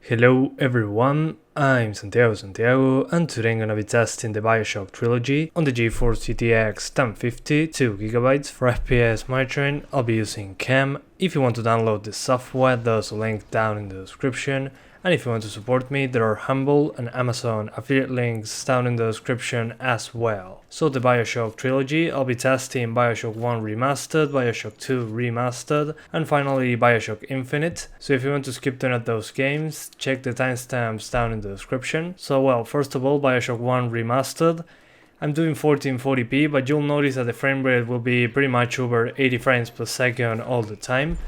Hello everyone, I'm Santiago, and today I'm gonna be testing the Bioshock Trilogy on the GeForce GTX 1050, 2GB for FPS monitoring. I'll be using CAM. If you want to download the software, there's a link down in the description. And if you want to support me, there are Humble and Amazon affiliate links down in the description as well. So the Bioshock Trilogy, I'll be testing Bioshock 1 Remastered, Bioshock 2 Remastered, and finally Bioshock Infinite. So if you want to skip to any of those games, check the timestamps down in the description. So well, first of all, Bioshock 1 Remastered. I'm doing 1440p, but you'll notice that the frame rate will be pretty much over 80 frames per second all the time.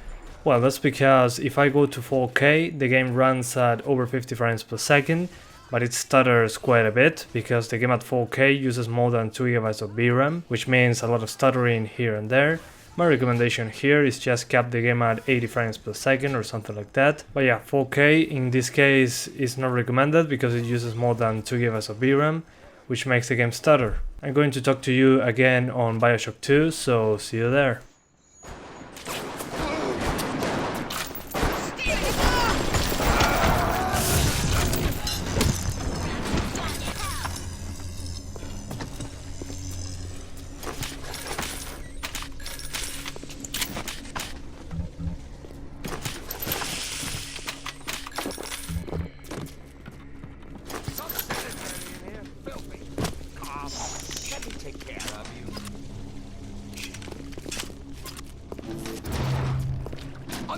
Well, that's because if I go to 4K, the game runs at over 50 frames per second, but it stutters quite a bit because the game at 4K uses more than 2GB of VRAM, which means a lot of stuttering here and there. My recommendation here is just cap the game at 80 frames per second or something like that. But yeah, 4K in this case is not recommended because it uses more than 2GB of VRAM, which makes the game stutter. I'm going to talk to you again on Bioshock 2, so see you there.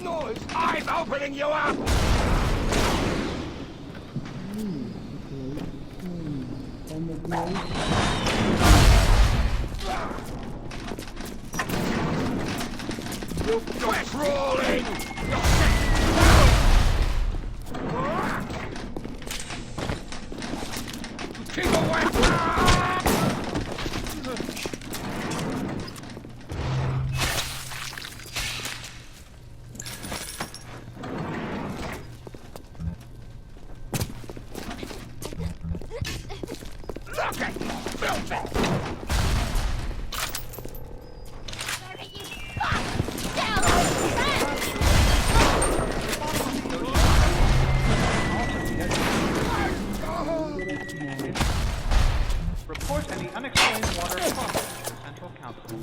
Noise! I'm opening you up! Quit rolling! Keep away! Report any unexplained water crossing to Central Council.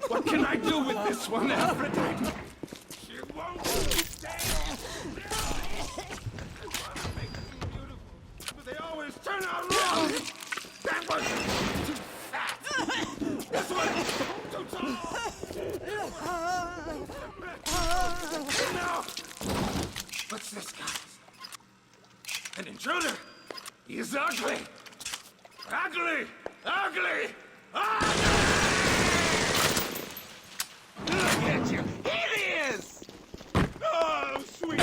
What can I do with this one, Aphrodite? She won't stay. But they always turn out wrong. That was too fat. This one too tall. No. What's this, guys? An intruder. He is ugly. Ugly. Ugly. Ugly. Look at you! Here he is! Oh, sweet!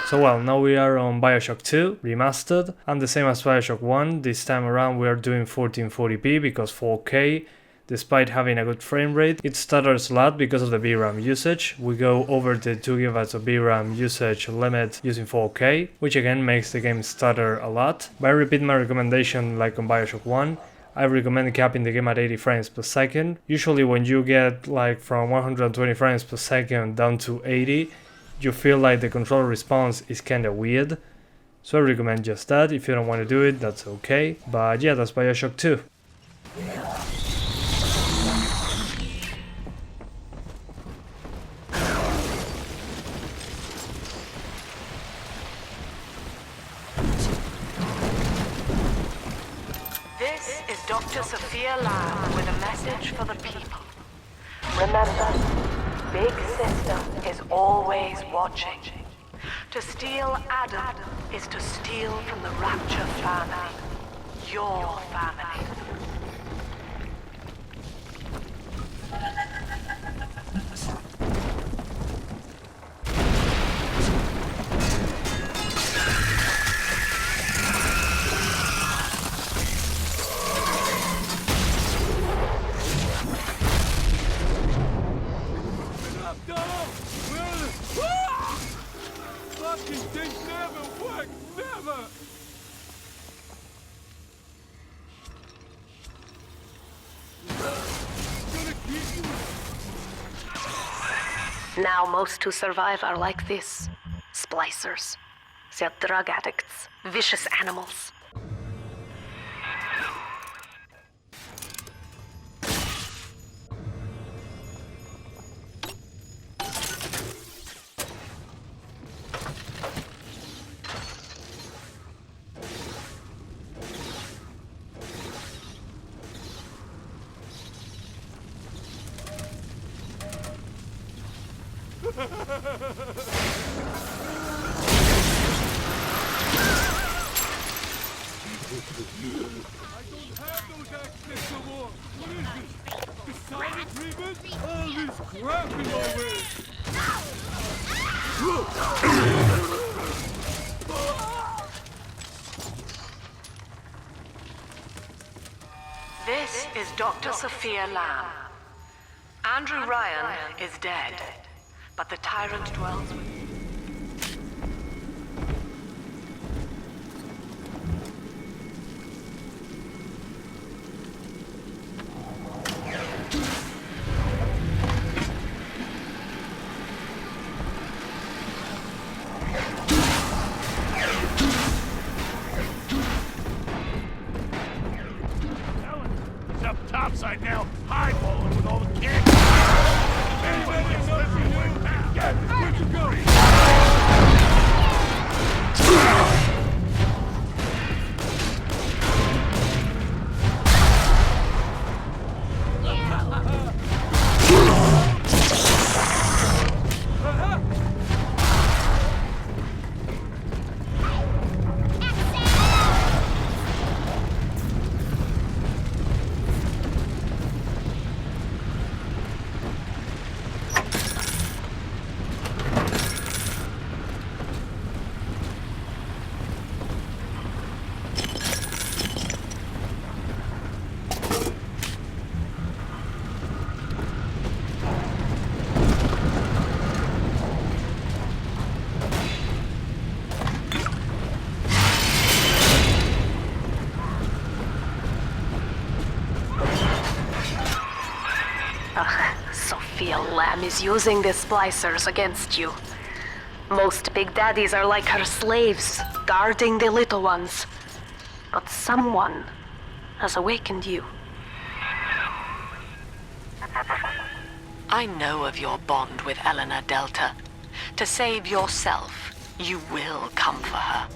So well, now we are on Bioshock 2 Remastered, and the same as Bioshock 1, this time around we are doing 1440p because 4K, despite having a good frame rate, it stutters a lot because of the VRAM usage. We go over the 2GB of VRAM usage limit using 4K, which again makes the game stutter a lot. But I repeat my recommendation like on Bioshock 1, I recommend capping the game at 80 frames per second. Usually when you get like from 120 frames per second down to 80, you feel like the controller response is kinda weird. So I recommend just that. If you don't want to do it, that's okay. But yeah, that's Bioshock 2. This is Dr. Sophia Lamb with a message for the people. Remember, Big Sister is always watching. To steal Adam is to steal from the Rapture family. Your family. Fucking thing never worked, never! Gonna keep you. Now most who survive are like this. Splicers. They're drug addicts. Vicious animals. I don't have those access no more. What is this? The silent treatment? All this crap in my way. This is Dr. Sophia Lamb. Andrew Ryan is dead, but the tyrant dwells with him. It's up topside now, highballing with all the kids. Anybody gets left you? Yeah, where'd you go? Sophia Lamb is using the splicers against you. Most big daddies are like her slaves, guarding the little ones. But someone has awakened you. I know of your bond with Eleanor Delta. To save yourself, you will come for her.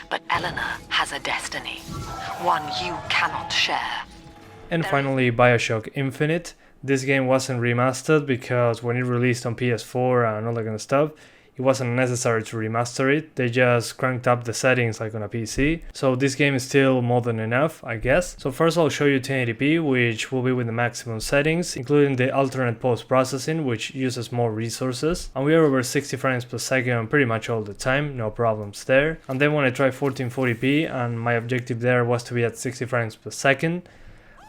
But Eleanor has a destiny, one you cannot share. And finally, Bioshock Infinite. This game wasn't remastered because when it released on PS4 and all that kind of stuff, it wasn't necessary to remaster it, they just cranked up the settings like on a PC. So this game is still more than enough, I guess. So first I'll show you 1080p, which will be with the maximum settings, including the alternate post-processing, which uses more resources. And we are over 60 frames per second pretty much all the time, no problems there. And then when I try 1440p, and my objective there was to be at 60 frames per second,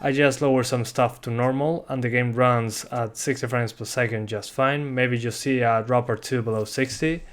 I just lower some stuff to normal and the game runs at 60 frames per second just fine. Maybe you see a drop or two below 60,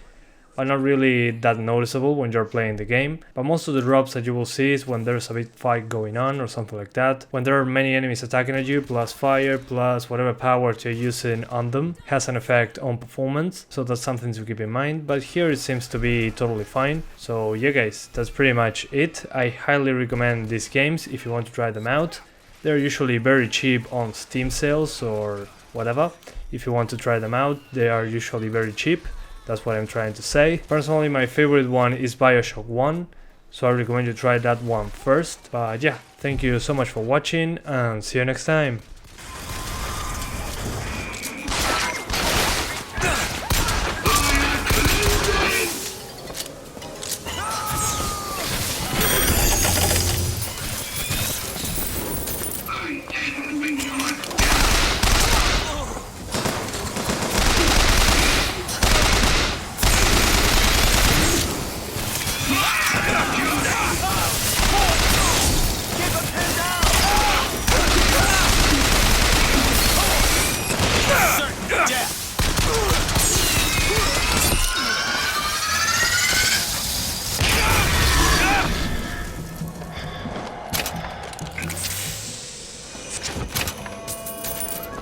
but not really that noticeable when you're playing the game. But most of the drops that you will see is when there's a big fight going on or something like that. When there are many enemies attacking at you, plus fire, plus whatever power you're using on them has an effect on performance, so that's something to keep in mind. But here it seems to be totally fine. So yeah guys, that's pretty much it. I highly recommend these games if you want to try them out. They're usually very cheap on Steam sales or whatever. If you want to try them out, they are usually very cheap. That's what I'm trying to say. Personally, my favorite one is Bioshock 1, so I recommend you try that one first. But yeah, thank you so much for watching and see you next time.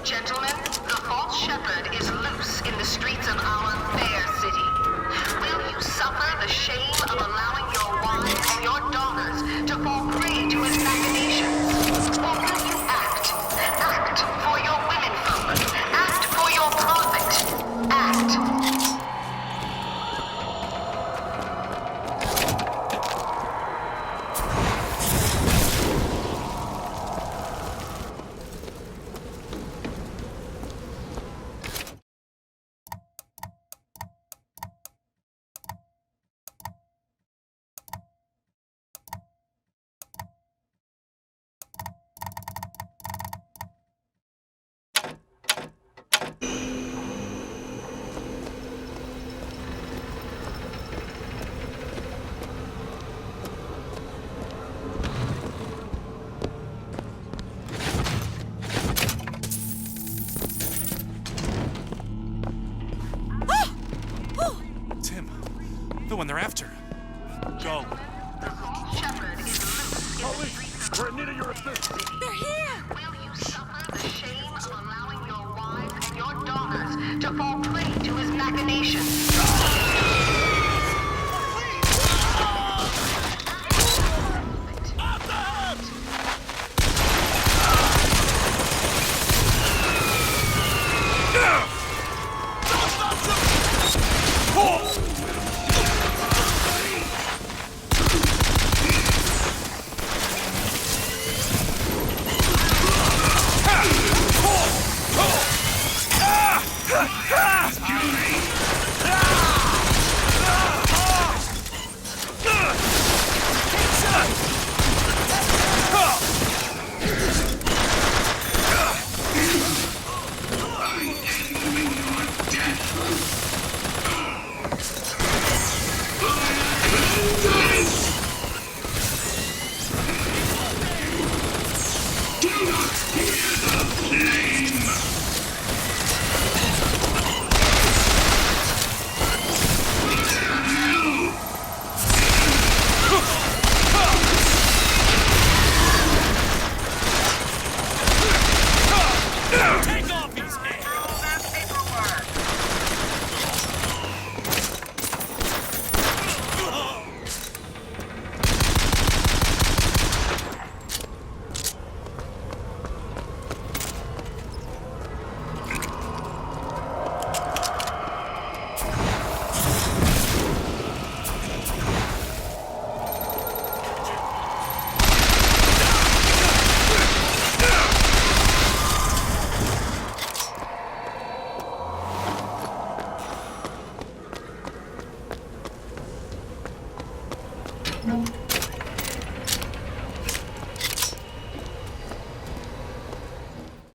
Gentlemen, the false shepherd is loose in the streets of our fair city. Will you suffer the shame of allowing your wives and your daughters to fall prey to his machinations? Or will you act? Act for your women folk. Act for your profit. Act. The one they're after. Go. The false shepherd is loose in the streets of We're in need of your assistance. They're here! Will you suffer the shame of allowing your wives and your daughters to fall prey to his machinations?